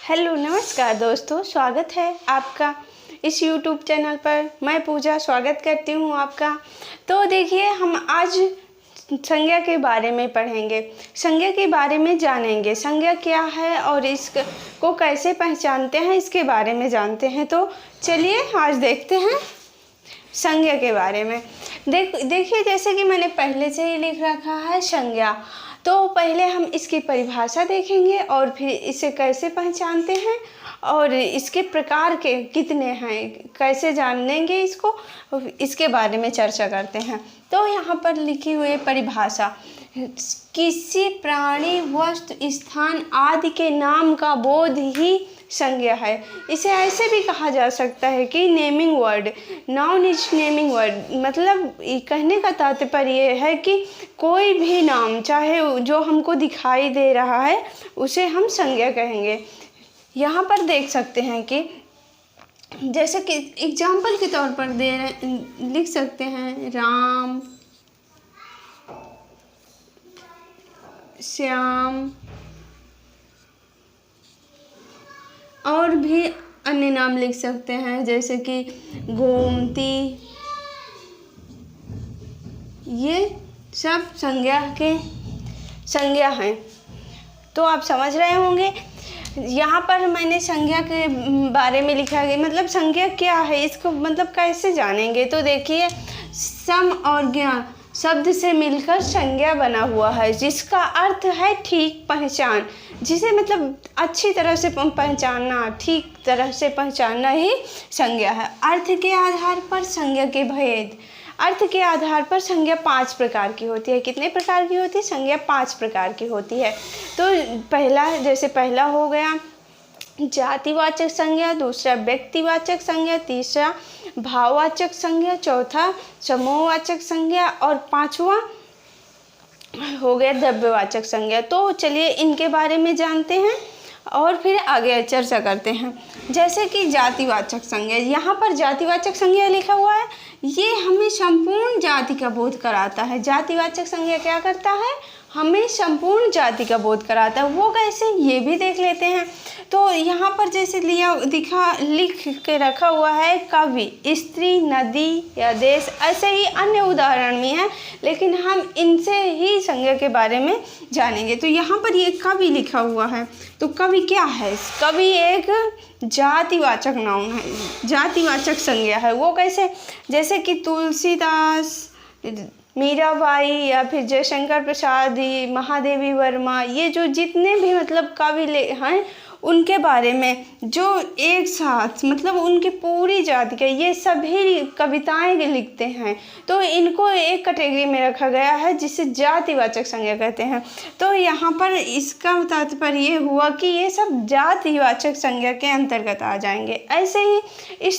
Hello नमस्कार दोस्तों, स्वागत है आपका इस YouTube चैनल पर। मैं पूजा स्वागत करती हूँ आपका। तो देखिए, हम आज संज्ञा के बारे में पढ़ेंगे, संज्ञा के बारे में जानेंगे, संज्ञा क्या है और इसको कैसे पहचानते हैं, इसके बारे में जानते हैं। तो चलिए आज देखते हैं संज्ञा के बारे में। देखिए, जैसे कि मैंने पहले से ही लिख रखा है संज्ञा। तो पहले हम इसकी परिभाषा देखेंगे और फिर इसे कैसे पहचानते हैं और इसके प्रकार के कितने हैं, कैसे जानेंगे इसको, इसके बारे में चर्चा करते हैं। तो यहाँ पर लिखी हुई परिभाषा, किसी प्राणी, वस्तु, स्थान आदि के नाम का बोध ही संज्ञा है। इसे ऐसे भी कहा जा सकता है कि naming word, noun is naming word. मतलब कहने का तात्पर्य है कि कोई भी नाम, चाहे जो हमको दिखाई दे रहा है, उसे हम संज्ञा कहेंगे। यहाँ पर देख सकते हैं कि जैसे कि एग्जाम्पल के तौर पर लिख सकते हैं राम, श्याम और भी अन्य नाम लिख सकते हैं, जैसे कि गोमती। ये सब संज्ञा हैं। तो आप समझ रहे होंगे, यहाँ पर मैंने संज्ञा के बारे में लिखा है। मतलब संज्ञा क्या है, इसको मतलब कैसे जानेंगे। तो देखिए, सम और ज्ञा शब्द से मिलकर संज्ञा बना हुआ है, जिसका अर्थ है ठीक पहचान, जिसे मतलब अच्छी तरह से पहचानना, ठीक तरह से पहचानना ही संज्ञा है। अर्थ के आधार पर संज्ञा के भेद। अर्थ के आधार पर संज्ञा 5 प्रकार की होती है। कितने प्रकार की होती है? संज्ञा 5 प्रकार की होती है। तो पहला हो गया जातिवाचक संज्ञा, दूसरा व्यक्तिवाचक संज्ञा, तीसरा भाववाचक संज्ञा, चौथा समूहवाचक संज्ञा और पांचवा हो गया द्रव्यवाचक संज्ञा। तो चलिए इनके बारे में जानते हैं और फिर आगे चर्चा करते हैं। जैसे कि जातिवाचक संज्ञा, यहाँ पर जातिवाचक संज्ञा लिखा हुआ है, ये हमें संपूर्ण जाति का बोध कराता है। जातिवाचक संज्ञा क्या करता है? हमें संपूर्ण जाति का बोध कराता है। वो कैसे, ये भी देख लेते हैं। तो यहाँ पर जैसे लिख के रखा हुआ है कवि, स्त्री, नदी या देश, ऐसे ही अन्य उदाहरण भी हैं, लेकिन हम इनसे ही संज्ञा के बारे में जानेंगे। तो यहाँ पर ये कवि लिखा हुआ है। तो कवि क्या है? कवि एक जातिवाचक नाउन है, जातिवाचक संज्ञा है। वो कैसे? जैसे कि तुलसीदास, मीराबाई या फिर जयशंकर प्रसाद, महादेवी वर्मा, ये जो जितने भी मतलब कवि हैं, उनके बारे में जो एक साथ मतलब उनकी पूरी जाति के ये सभी कविताएं लिखते हैं, तो इनको एक कैटेगरी में रखा गया है, जिसे जातिवाचक संज्ञा कहते हैं। तो यहाँ पर इसका तात्पर्य ये हुआ कि ये सब जातिवाचक संज्ञा के अंतर्गत आ जाएंगे। ऐसे ही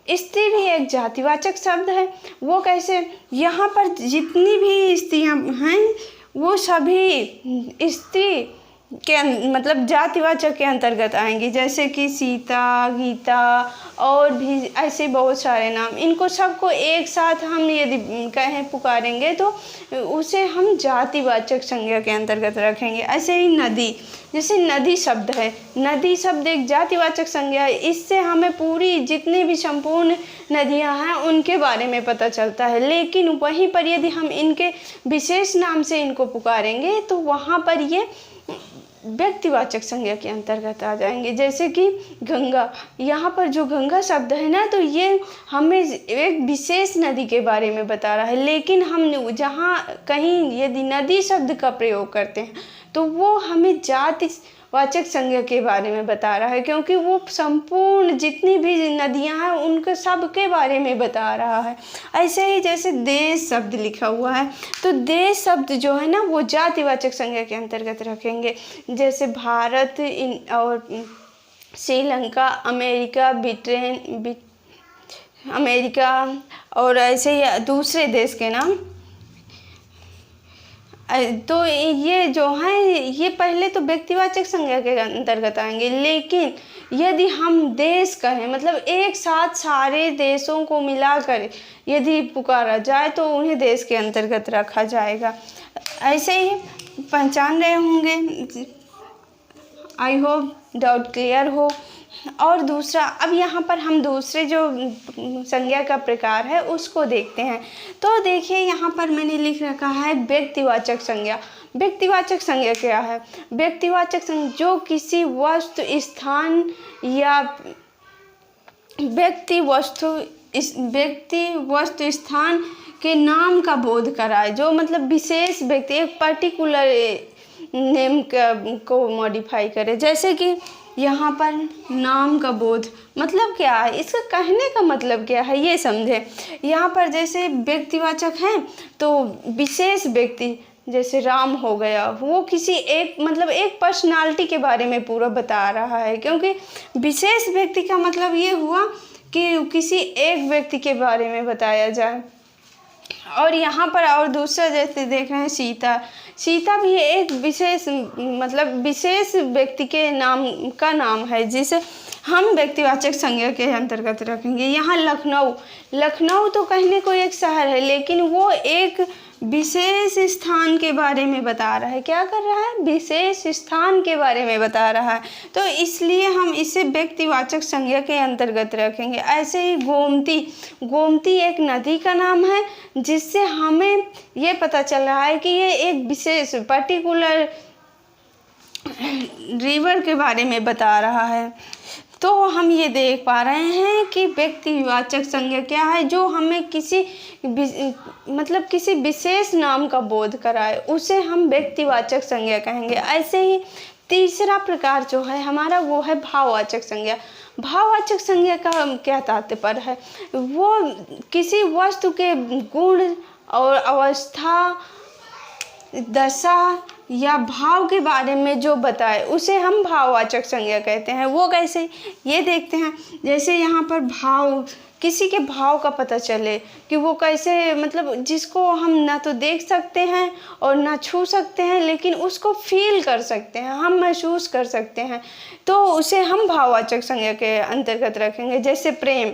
स्त्री भी एक जातिवाचक शब्द है। वो कैसे? यहाँ पर जितनी भी स्त्रियाँ हैं, वो सभी स्त्री के मतलब जातिवाचक के अंतर्गत आएंगी। जैसे कि सीता, गीता और भी ऐसे बहुत सारे नाम, इनको सबको एक साथ हम यदि कहें पुकारेंगे तो उसे हम जातिवाचक संज्ञा के अंतर्गत रखेंगे। ऐसे ही नदी, जैसे नदी शब्द है, नदी शब्द एक जातिवाचक संज्ञा है। इससे हमें पूरी जितने भी संपूर्ण नदियां हैं उनके बारे में पता चलता है। लेकिन वहीं पर यदि हम इनके विशेष नाम से इनको पुकारेंगे तो वहाँ पर ये व्यक्तिवाचक संज्ञा के अंतर्गत आ जाएंगे। जैसे कि गंगा, यहाँ पर जो गंगा शब्द है ना, तो ये हमें एक विशेष नदी के बारे में बता रहा है। लेकिन हम जहाँ कहीं यदि नदी शब्द का प्रयोग करते हैं तो वो हमें जातिवाचक संज्ञा के बारे में बता रहा है, क्योंकि वो संपूर्ण जितनी भी नदियां हैं उनके सब के बारे में बता रहा है। ऐसे ही जैसे देश शब्द लिखा हुआ है, तो देश शब्द जो है ना, वो जातिवाचक संज्ञा के अंतर्गत रखेंगे। जैसे भारत और श्रीलंका, अमेरिका और ऐसे ही दूसरे देश के नाम। तो ये जो हैं, ये पहले तो व्यक्तिवाचक संज्ञा के अंतर्गत आएंगे। लेकिन यदि हम देश कहें, मतलब एक साथ सारे देशों को मिलाकर यदि पुकारा जाए तो उन्हें देश के अंतर्गत रखा जाएगा। ऐसे ही पहचान रहे होंगे आई होप डाउट क्लियर हो। और दूसरा, अब यहाँ पर हम दूसरे जो संज्ञा का प्रकार है उसको देखते हैं। तो देखिए यहाँ पर मैंने लिख रखा है व्यक्तिवाचक संज्ञा। व्यक्तिवाचक संज्ञा क्या है? व्यक्तिवाचक संज्ञा जो किसी वस्तु, स्थान या व्यक्ति वस्तु स्थान के नाम का बोध कराए, जो मतलब विशेष व्यक्ति, एक पर्टिकुलर नेम को मॉडिफाई करे। जैसे कि यहाँ पर नाम का बोध मतलब क्या है, इसका कहने का मतलब क्या है, ये समझे। यहाँ पर जैसे व्यक्तिवाचक है तो विशेष व्यक्ति, जैसे राम हो गया, वो किसी एक मतलब एक पर्सनालिटी के बारे में पूरा बता रहा है, क्योंकि विशेष व्यक्ति का मतलब ये हुआ कि किसी एक व्यक्ति के बारे में बताया जाए। और यहाँ पर और दूसरा जैसे देख रहे हैं सीता, सीता भी एक विशेष मतलब विशेष व्यक्ति के नाम का नाम है, जिसे हम व्यक्तिवाचक संज्ञा के अंतर्गत रखेंगे। यहाँ लखनऊ, लखनऊ तो कहने को एक शहर है, लेकिन वो एक विशेष स्थान के बारे में बता रहा है। क्या कर रहा है? विशेष स्थान के बारे में बता रहा है, तो इसलिए हम इसे व्यक्तिवाचक संज्ञा के अंतर्गत रखेंगे। ऐसे ही गोमती, गोमती एक नदी का नाम है, जिससे हमें ये पता चल रहा है कि ये एक विशेष पर्टिकुलर रिवर के बारे में बता रहा है। तो हम ये देख पा रहे हैं कि व्यक्तिवाचक संज्ञा क्या है, जो हमें किसी मतलब किसी विशेष नाम का बोध कराए, उसे हम व्यक्तिवाचक संज्ञा कहेंगे। ऐसे ही तीसरा प्रकार जो है हमारा वो है भाववाचक संज्ञा। भाववाचक संज्ञा का क्या तात्पर्य है? वो किसी वस्तु के गुण और अवस्था, दशा या भाव के बारे में जो बताए उसे हम भाववाचक संज्ञा कहते हैं। वो कैसे, ये देखते हैं। जैसे यहाँ पर भाव, किसी के भाव का पता चले कि वो कैसे, मतलब जिसको हम ना तो देख सकते हैं और ना छू सकते हैं, लेकिन उसको फील कर सकते हैं, हम महसूस कर सकते हैं, तो उसे हम भाववाचक संज्ञा के अंतर्गत रखेंगे। जैसे प्रेम,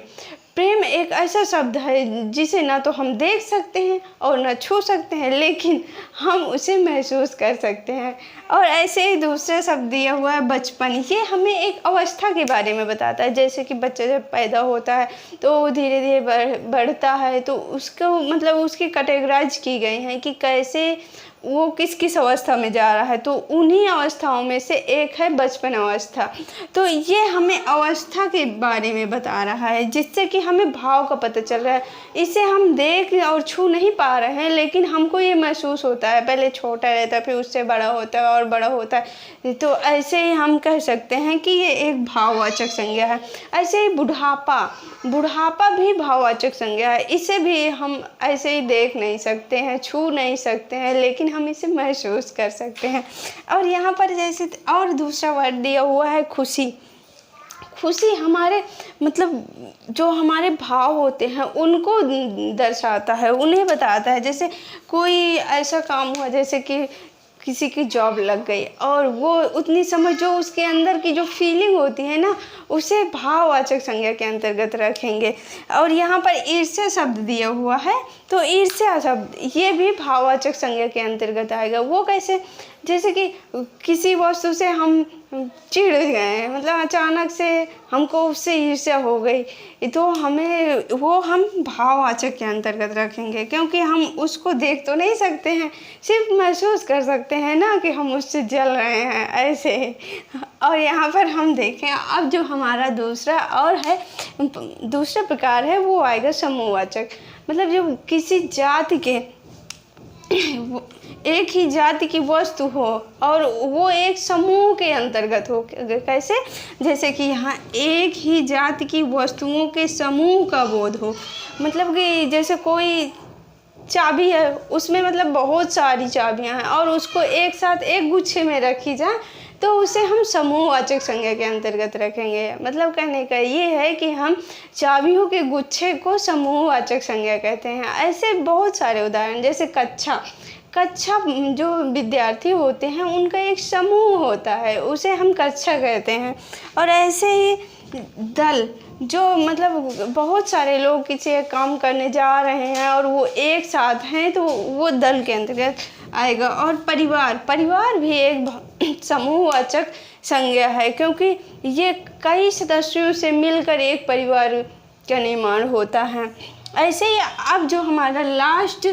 प्रेम एक ऐसा शब्द है जिसे ना तो हम देख सकते हैं और ना छू सकते हैं, लेकिन हम उसे महसूस कर सकते हैं। और ऐसे ही दूसरा शब्द दिया हुआ है बचपन, ये हमें एक अवस्था के बारे में बताता है। जैसे कि बच्चा जब पैदा होता है तो धीरे धीरे बढ़ता है, तो उसको मतलब उसकी कैटेगराइज की गई हैं कि कैसे वो किस किस अवस्था में जा रहा है, तो उन्हीं अवस्थाओं में से एक है बचपन अवस्था। तो ये हमें अवस्था के बारे में बता रहा है, जिससे कि हमें भाव का पता चल रहा है। इसे हम देख और छू नहीं पा रहे हैं, लेकिन हमको ये महसूस होता है। पहले छोटा रहता है, फिर उससे बड़ा होता है और बड़ा होता है, तो ऐसे ही हम कह सकते हैं कि ये एक भाववाचक संज्ञा है। ऐसे ही बुढ़ापा, बुढ़ापा भी भाववाचक संज्ञा है। इसे भी हम ऐसे ही देख नहीं सकते हैं, छू नहीं सकते हैं, लेकिन हम इसे महसूस कर सकते हैं। और यहाँ पर जैसे और दूसरा वर्ड दिया हुआ है खुशी। खुशी हमारे मतलब जो हमारे भाव होते हैं उनको दर्शाता है, उन्हें बताता है। जैसे कोई ऐसा काम हुआ, जैसे कि किसी की जॉब लग गई और वो उतनी समझ, जो उसके अंदर की जो फीलिंग होती है ना, उसे भाववाचक संज्ञा के अंतर्गत रखेंगे। और यहाँ पर ईर्ष्या शब्द दिया हुआ है, तो ईर्ष्या शब्द ये भी भाववाचक संज्ञा के अंतर्गत आएगा। वो कैसे? जैसे कि किसी वस्तु से हम चिढ़ गए, मतलब अचानक से हमको उससे ईर्ष्या हो गई, तो हमें वो हम भाववाचक के अंतर्गत रखेंगे, क्योंकि हम उसको देख तो नहीं सकते हैं, सिर्फ महसूस कर सकते हैं ना कि हम उससे जल रहे हैं, ऐसे। और यहाँ पर हम देखें, अब जो हमारा दूसरा और है, दूसरा प्रकार है, वो आएगा समूहवाचक। मतलब जो किसी जाति के एक ही जाति की वस्तु हो और वो एक समूह के अंतर्गत हो। कैसे? जैसे कि यहाँ एक ही जाति की वस्तुओं के समूह का बोध हो। मतलब कि जैसे कोई चाबी है, उसमें मतलब बहुत सारी चाबियाँ हैं और उसको एक साथ एक गुच्छे में रखी जाए, तो उसे हम समूहवाचक संज्ञा के अंतर्गत रखेंगे। मतलब कहने का ये है कि हम चाबियों के गुच्छे को समूहवाचक संज्ञा कहते हैं। ऐसे बहुत सारे उदाहरण, जैसे कक्षा, कक्षा जो विद्यार्थी होते हैं उनका एक समूह होता है, उसे हम कक्षा कहते हैं। और ऐसे ही दल, जो मतलब बहुत सारे लोग किसी काम करने जा रहे हैं और वो एक साथ हैं तो वो दल के अंतर्गत आएगा। और परिवार भी एक समूहवाचक संज्ञा है, क्योंकि ये कई सदस्यों से मिलकर एक परिवार का निर्माण होता है। ऐसे ही अब जो हमारा लास्ट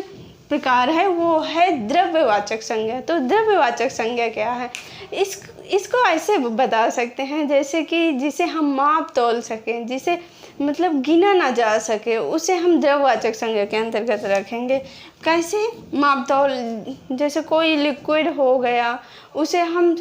प्रकार है वो है द्रव्यवाचक संज्ञा। तो द्रव्यवाचक संज्ञा क्या है? इसको ऐसे बता सकते हैं जैसे कि जिसे हम माप तौल सकें, जिसे मतलब गिना ना जा सके, उसे हम द्रव्यवाचक संज्ञा के अंतर्गत रखेंगे। कैसे? माप तौल, जैसे कोई लिक्विड हो गया, उसे हम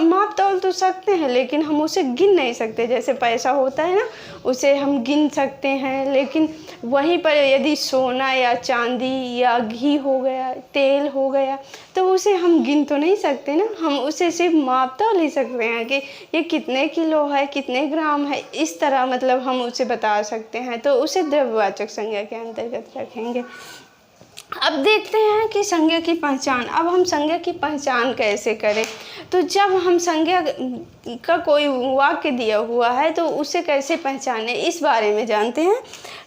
माप तौल तो सकते हैं लेकिन हम उसे गिन नहीं सकते। जैसे पैसा होता है ना, उसे हम गिन सकते हैं, लेकिन वहीं पर यदि सोना या चांदी या घी हो गया, तेल हो गया, तो उसे हम गिन तो नहीं सकते ना। हम उसे सिर्फ माप तौल ही सकते हैं कि ये कितने किलो है, कितने ग्राम है, इस तरह मतलब हम उसे बता सकते हैं। तो उसे द्रव्यवाचक संज्ञा के अंतर्गत रखेंगे। अब देखते हैं कि संज्ञा की पहचान। अब हम संज्ञा की पहचान कैसे करें? तो जब हम संज्ञा का कोई वाक्य दिया हुआ है तो उसे कैसे पहचानें, इस बारे में जानते हैं।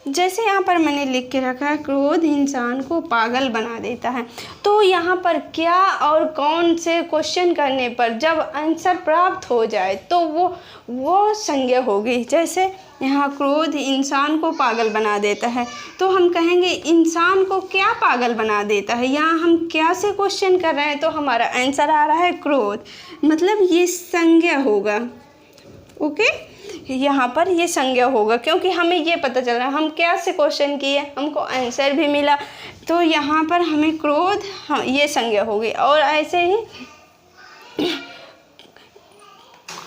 जैसे यहाँ पर मैंने लिख के रखा है, क्रोध इंसान को पागल बना देता है। तो यहाँ पर क्या और कौन से क्वेश्चन करने पर जब आंसर प्राप्त हो जाए तो वो संज्ञा होगी। जैसे यहाँ क्रोध इंसान को पागल बना देता है, तो हम कहेंगे इंसान को क्या पागल बना देता है। यहाँ हम क्या से क्वेश्चन कर रहे हैं तो हमारा आंसर आ रहा है क्रोध, मतलब ये संज्ञा होगा। ओके, यहाँ पर ये संज्ञा होगा क्योंकि हमें ये पता चल रहा है हम क्या से क्वेश्चन किए, हमको आंसर भी मिला, तो यहाँ पर हमें क्रोध, हाँ, ये संज्ञा होगी। और ऐसे ही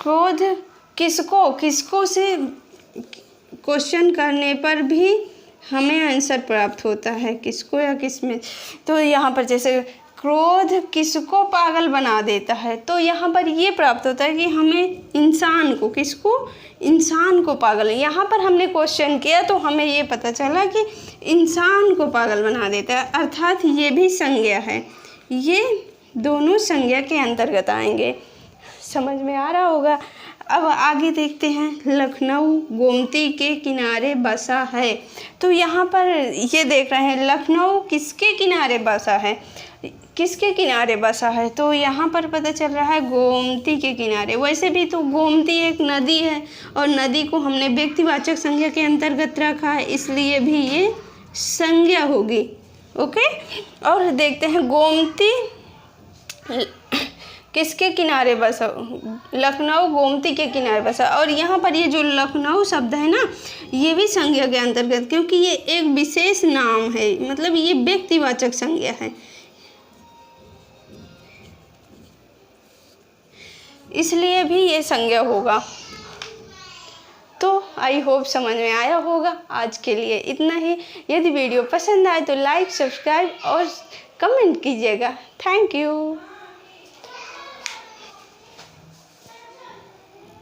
क्रोध किसको से क्वेश्चन करने पर भी हमें आंसर प्राप्त होता है, किसको या किसमें। तो यहाँ पर जैसे क्रोध किसको पागल बना देता है, तो यहाँ पर ये प्राप्त होता है कि हमें इंसान को, किसको, इंसान को पागल। यहाँ पर हमने क्वेश्चन किया तो हमें ये पता चला कि इंसान को पागल बना देता है, अर्थात ये भी संज्ञा है। ये दोनों संज्ञा के अंतर्गत आएंगे। समझ में आ रहा होगा। अब आगे देखते हैं, लखनऊ गोमती के किनारे बसा है। तो यहाँ पर ये देख रहे हैं लखनऊ किसके किनारे बसा है, किसके किनारे बसा है, तो यहाँ पर पता चल रहा है गोमती के किनारे। वैसे भी तो गोमती एक नदी है और नदी को हमने व्यक्तिवाचक संज्ञा के अंतर्गत रखा है, इसलिए भी ये संज्ञा होगी। ओके, और देखते हैं गोमती किसके किनारे बसा, लखनऊ गोमती के किनारे बसा। और यहाँ पर ये जो लखनऊ शब्द है ना, ये भी संज्ञा के अंतर्गत, क्योंकि ये एक विशेष नाम है, मतलब ये व्यक्तिवाचक संज्ञा है, इसलिए भी ये संज्ञा होगा। तो आई होप समझ में आया होगा। आज के लिए इतना ही। यदि वीडियो पसंद आए तो लाइक, सब्सक्राइब और कमेंट कीजिएगा। Thank you.